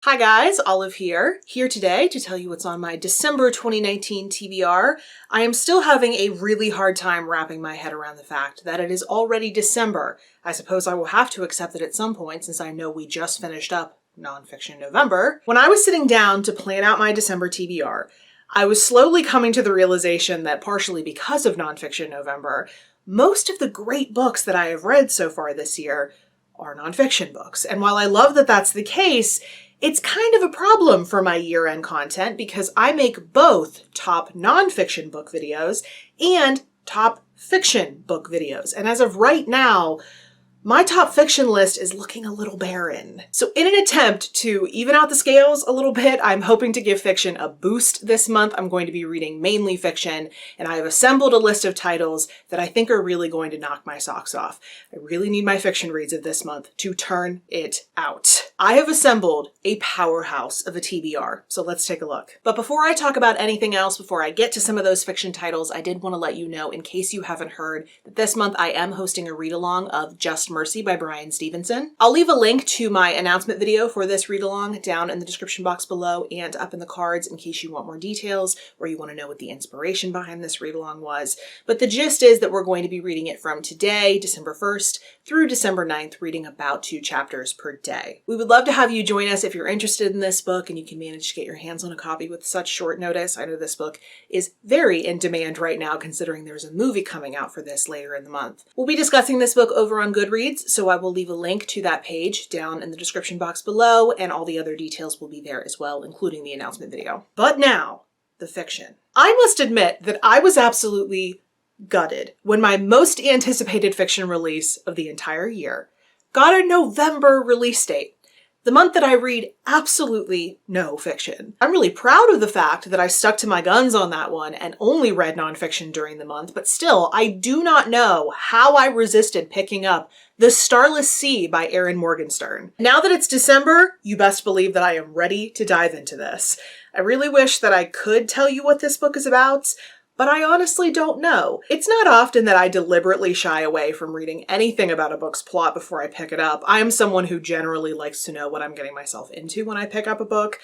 Hi guys, Olive here today to tell you what's on my December 2019 TBR. I am still having a really hard time wrapping my head around the fact that it is already December. I suppose I will have to accept it at some point since I know we just finished up nonfiction November. When I was sitting down to plan out my December TBR, I was slowly coming to the realization that partially because of nonfiction November, most of the great books that I have read so far this year are nonfiction books. And while I love that that's the case, it's kind of a problem for my year-end content because I make both top nonfiction book videos and top fiction book videos. And as of right now, my top fiction list is looking a little barren. So in an attempt to even out the scales a little bit, I'm hoping to give fiction a boost this month. I'm going to be reading mainly fiction, and I have assembled a list of titles that I think are really going to knock my socks off. I really need my fiction reads of this month to turn it out. I have assembled a powerhouse of a TBR, so let's take a look. But before I talk about anything else, before I get to some of those fiction titles, I did want to let you know, in case you haven't heard, that this month I am hosting a read-along of Just Mercy by Bryan Stevenson. I'll leave a link to my announcement video for this read-along down in the description box below and up in the cards in case you want more details or you want to know what the inspiration behind this read-along was. But the gist is that we're going to be reading it from today, December 1st, through December 9th, reading about 2 chapters per day. We would love to have you join us if you're interested in this book and you can manage to get your hands on a copy with such short notice. I know this book is very in demand right now considering there's a movie coming out for this later in the month. We'll be discussing this book over on Goodreads, so I will leave a link to that page down in the description box below, and all the other details will be there as well, including the announcement video. But now, the fiction. I must admit that I was absolutely gutted when my most anticipated fiction release of the entire year got a November release date. The month that I read absolutely no fiction. I'm really proud of the fact that I stuck to my guns on that one and only read nonfiction during the month, but still, I do not know how I resisted picking up The Starless See by Erin Morgenstern. Now that it's December, you best believe that I am ready to dive into this. I really wish that I could tell you what this book is about, but I honestly don't know. It's not often that I deliberately shy away from reading anything about a book's plot before I pick it up. I am someone who generally likes to know what I'm getting myself into when I pick up a book.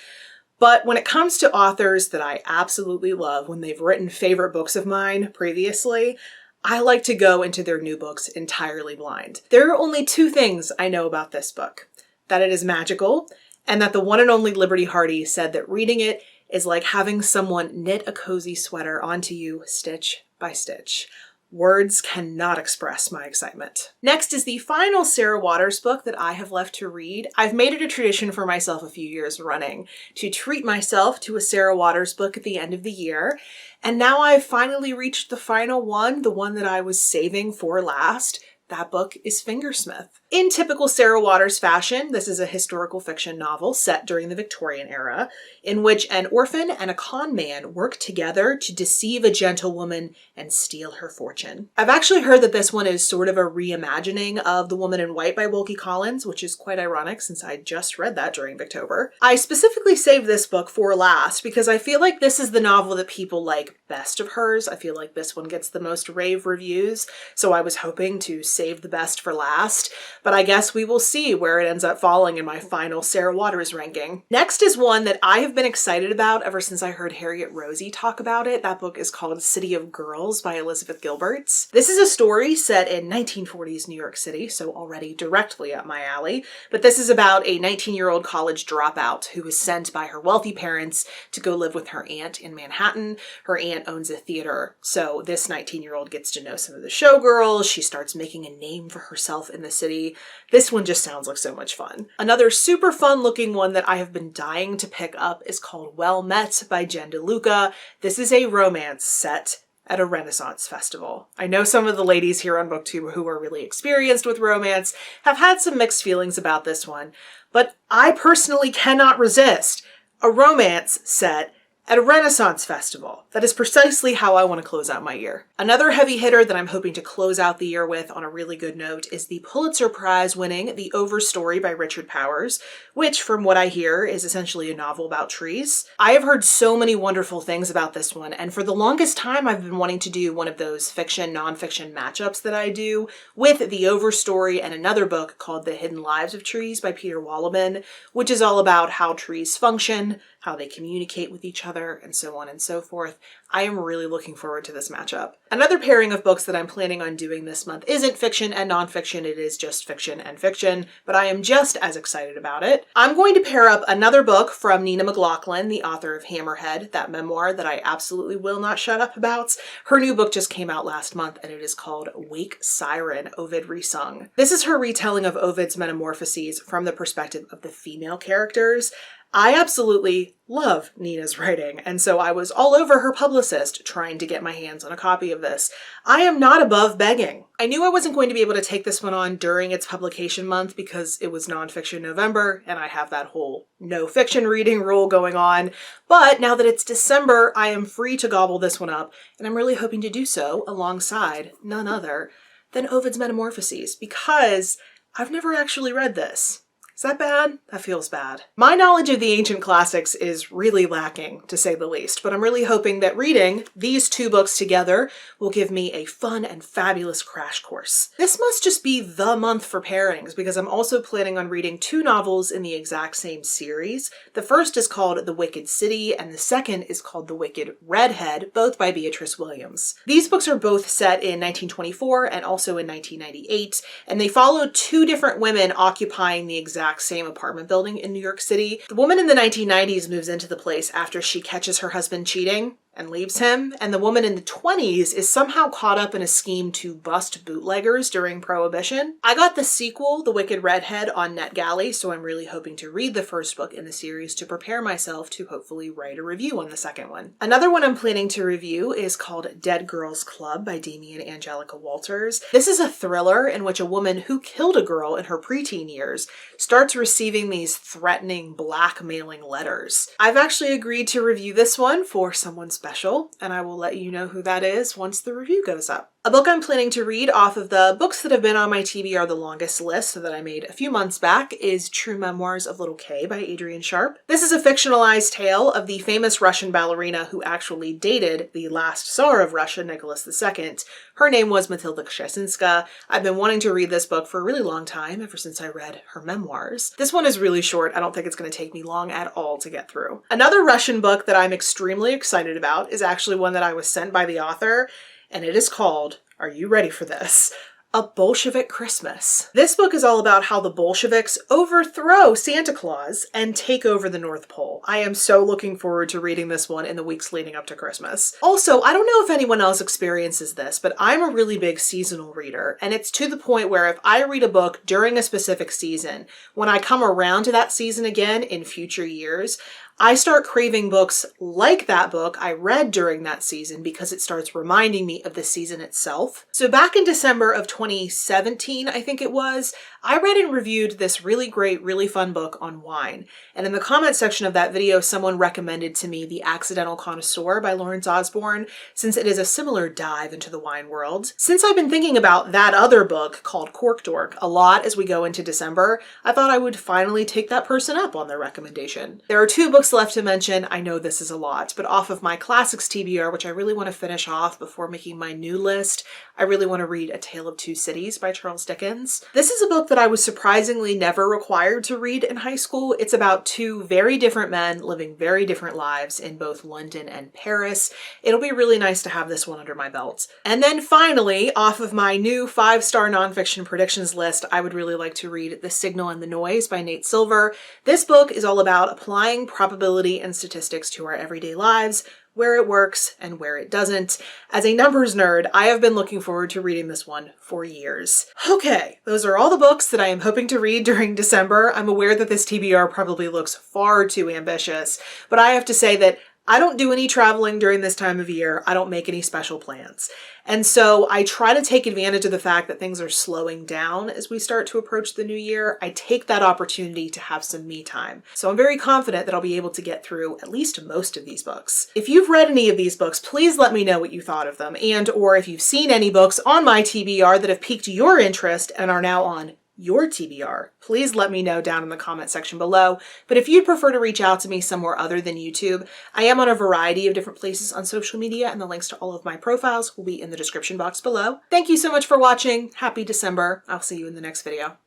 But when it comes to authors that I absolutely love, when they've written favorite books of mine previously, I like to go into their new books entirely blind. There are only 2 things I know about this book: that it is magical, and that the one and only Liberty Hardy said that reading it is like having someone knit a cozy sweater onto you stitch by stitch. Words cannot express my excitement. Next is the final Sarah Waters book that I have left to read. I've made it a tradition for myself a few years running to treat myself to a Sarah Waters book at the end of the year. And now I've finally reached the final one, the one that I was saving for last. That book is Fingersmith. In typical Sarah Waters fashion, this is a historical fiction novel set during the Victorian era, in which an orphan and a con man work together to deceive a gentlewoman and steal her fortune. I've actually heard that this one is sort of a reimagining of The Woman in White by Wilkie Collins, which is quite ironic since I just read that during Booktober. I specifically saved this book for last because I feel like this is the novel that people like best of hers. I feel like this one gets the most rave reviews, so I was hoping to save the best for last, but I guess we will see where it ends up falling in my final Sarah Waters ranking. Next is one that I have been excited about ever since I heard Harriet Rosie talk about it. That book is called City of Girls by Elizabeth Gilbert. This is a story set in 1940s New York City, so already directly up my alley, but this is about a 19-year-old college dropout who is sent by her wealthy parents to go live with her aunt in Manhattan. Her aunt owns a theater, so this 19-year-old gets to know some of the showgirls. She starts making a name for herself in the city. This one just sounds like so much fun. Another super fun looking one that I have been dying to pick up is called Well Met by Jen DeLuca. This is a romance set at a Renaissance festival. I know some of the ladies here on Booktube who are really experienced with romance have had some mixed feelings about this one, but I personally cannot resist a romance set at a Renaissance festival. That is precisely how I want to close out my year. Another heavy hitter that I'm hoping to close out the year with on a really good note is the Pulitzer Prize winning The Overstory by Richard Powers, which from what I hear is essentially a novel about trees. I have heard so many wonderful things about this one, and for the longest time I've been wanting to do one of those fiction-nonfiction matchups that I do with The Overstory and another book called The Hidden Lives of Trees by Peter Wolleben, which is all about how trees function, how they communicate with each other, and so on and so forth. I am really looking forward to this matchup. Another pairing of books that I'm planning on doing this month isn't fiction and nonfiction, it is just fiction and fiction, but I am just as excited about it. I'm going to pair up another book from Nina McLaughlin, the author of Hammerhead, that memoir that I absolutely will not shut up about. Her new book just came out last month and it is called Wake Siren, Ovid Resung. This is her retelling of Ovid's Metamorphoses from the perspective of the female characters. I absolutely love Nina's writing, and so I was all over her publicist trying to get my hands on a copy of this. I am not above begging. I knew I wasn't going to be able to take this one on during its publication month because it was Nonfiction November, and I have that whole no fiction reading rule going on, but now that it's December, I am free to gobble this one up, and I'm really hoping to do so alongside none other than Ovid's Metamorphoses, because I've never actually read this. Is that bad? That feels bad. My knowledge of the ancient classics is really lacking, to say the least, but I'm really hoping that reading these two books together will give me a fun and fabulous crash course. This must just be the month for pairings, because I'm also planning on reading two novels in the exact same series. The first is called The Wicked City, and the second is called The Wicked Redhead, both by Beatrice Williams. These books are both set in 1924 and also in 1998, and they follow two different women occupying the exact same apartment building in New York City. The woman in the 1990s moves into the place after she catches her husband cheating and leaves him, and the woman in the 20s is somehow caught up in a scheme to bust bootleggers during Prohibition. I got the sequel, The Wicked Redhead, on NetGalley, so I'm really hoping to read the first book in the series to prepare myself to hopefully write a review on the second one. Another one I'm planning to review is called Dead Girls Club by Damian Angelica Walters. This is a thriller in which a woman who killed a girl in her preteen years starts receiving these threatening, blackmailing letters. I've actually agreed to review this one for someone special, and I will let you know who that is once the review goes up. A book I'm planning to read off of the books that have been on my TBR the longest list that I made a few months back is True Memoirs of Little Kay by Adrian Sharp. This is a fictionalized tale of the famous Russian ballerina who actually dated the last Tsar of Russia, Nicholas II. Her name was Matilda Kshesinska. I've been wanting to read this book for a really long time, ever since I read her memoirs. This one is really short. I don't think it's going to take me long at all to get through. Another Russian book that I'm extremely excited about is actually one that I was sent by the author, and it is called, are you ready for this? A Bolshevik Christmas. This book is all about how the Bolsheviks overthrow Santa Claus and take over the North Pole. I am so looking forward to reading this one in the weeks leading up to Christmas. Also, I don't know if anyone else experiences this, but I'm a really big seasonal reader, and it's to the point where if I read a book during a specific season, when I come around to that season again in future years, I start craving books like that book I read during that season because it starts reminding me of the season itself. So back in December of 2017, I think it was, I read and reviewed this really great, really fun book on wine. And in the comment section of that video, someone recommended to me The Accidental Connoisseur by Lawrence Osborne, since it is a similar dive into the wine world. Since I've been thinking about that other book called Cork Dork a lot as we go into December, I thought I would finally take that person up on their recommendation. There are two books left to mention. I know this is a lot, but off of my classics TBR, which I really want to finish off before making my new list, I really want to read A Tale of Two Cities by Charles Dickens. This is a book that I was surprisingly never required to read in high school. It's about two very different men living very different lives in both London and Paris. It'll be really nice to have this one under my belt. And then finally, off of my new 5-star nonfiction predictions list, I would really like to read The Signal and the Noise by Nate Silver. This book is all about applying probability and statistics to our everyday lives, where it works and where it doesn't. As a numbers nerd, I have been looking forward to reading this one for years. Okay, those are all the books that I am hoping to read during December. I'm aware that this TBR probably looks far too ambitious, but I have to say that I don't do any traveling during this time of year. I don't make any special plans. And so I try to take advantage of the fact that things are slowing down as we start to approach the new year. I take that opportunity to have some me time. So I'm very confident that I'll be able to get through at least most of these books. If you've read any of these books, please let me know what you thought of them, and or if you've seen any books on my TBR that have piqued your interest and are now on your TBR, please let me know down in the comment section below. But if you'd prefer to reach out to me somewhere other than YouTube, I am on a variety of different places on social media, and the links to all of my profiles will be in the description box below. Thank you so much for watching. Happy December. I'll see you in the next video.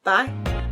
Bye.